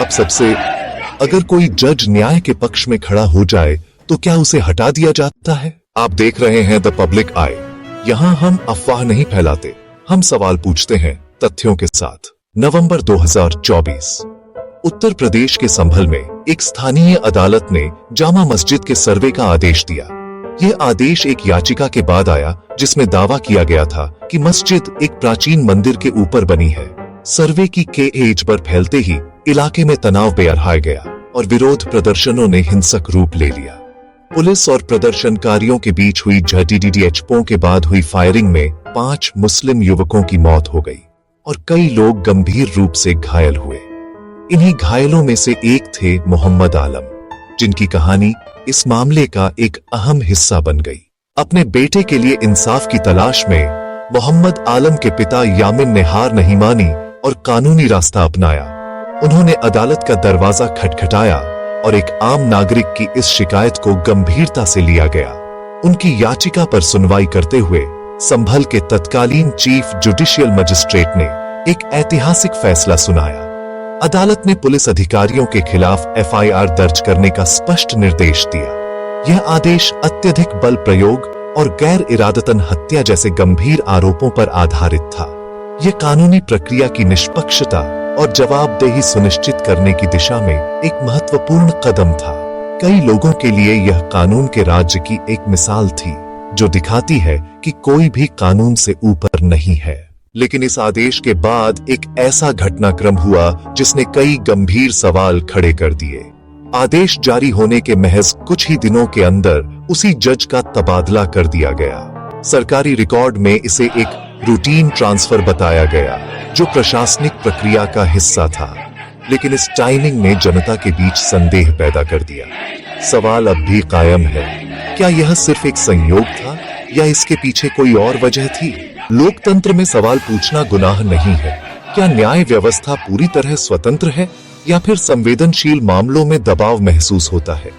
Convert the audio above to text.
आप सबसे, अगर कोई जज न्याय के पक्ष में खड़ा हो जाए तो क्या उसे हटा दिया जाता है? आप देख रहे हैं द पब्लिक आई। यहाँ हम अफवाह नहीं फैलाते, हम सवाल पूछते हैं तथ्यों के साथ। नवंबर 2024, उत्तर प्रदेश के संभल में एक स्थानीय अदालत ने जामा मस्जिद के सर्वे का आदेश दिया। यह आदेश एक याचिका के बाद आया जिसमें दावा किया गया था कि मस्जिद एक प्राचीन मंदिर के ऊपर बनी है। सर्वे की केएच पर फैलते ही इलाके में तनाव बेरहाए गया और विरोध प्रदर्शनों ने हिंसक रूप ले लिया। पुलिस और प्रदर्शनकारियों के बीच हुई झड़पों के बाद हुई फायरिंग में 5 मुस्लिम युवकों की मौत हो गई और कई लोग गंभीर रूप से घायल हुए। इन्हीं घायलों में से एक थे मोहम्मद आलम, जिनकी कहानी इस मामले का एक अहम हिस्सा बन गई। अपने बेटे के लिए इंसाफ की तलाश में मोहम्मद आलम के पिता यामिन ने हार नहीं मानी और कानूनी रास्ता अपनाया। उन्होंने अदालत का दरवाजा खटखटाया और एक आम नागरिक की इस शिकायत को गंभीरता से लिया गया। उनकी याचिका पर सुनवाई करते हुए संभल के तत्कालीन चीफ जुडिशियल मजिस्ट्रेट ने एक ऐतिहासिक फैसला सुनाया। अदालत ने पुलिस अधिकारियों के खिलाफ एफआईआर दर्ज करने का स्पष्ट निर्देश दिया। यह आदेश अत्यधिक बल प्रयोग और गैर इरादतन हत्या जैसे गंभीर आरोपों पर आधारित था। यह कानूनी प्रक्रिया की निष्पक्षता और जवाबदेही सुनिश्चित करने की दिशा में एक महत्वपूर्ण कदम था। कई लोगों के लिए यह कानून के राज्य की एक मिसाल थी, जो दिखाती है कि कोई भी कानून से ऊपर नहीं है। लेकिन इस आदेश के बाद एक ऐसा घटनाक्रम हुआ जिसने कई गंभीर सवाल खड़े कर दिए। आदेश जारी होने के महज कुछ ही दिनों के अंदर उसी जज का तबादला कर दिया गया। सरकारी रिकॉर्ड में इसे एक रूटीन ट्रांसफर बताया गया, जो प्रशासनिक प्रक्रिया का हिस्सा था। लेकिन इस टाइमिंग ने जनता के बीच संदेह पैदा कर दिया। सवाल अब भी कायम है, क्या यह सिर्फ एक संयोग था या इसके पीछे कोई और वजह थी? लोकतंत्र में सवाल पूछना गुनाह नहीं है। क्या न्याय व्यवस्था पूरी तरह स्वतंत्र है या फिर संवेदनशील मामलों में दबाव महसूस होता है?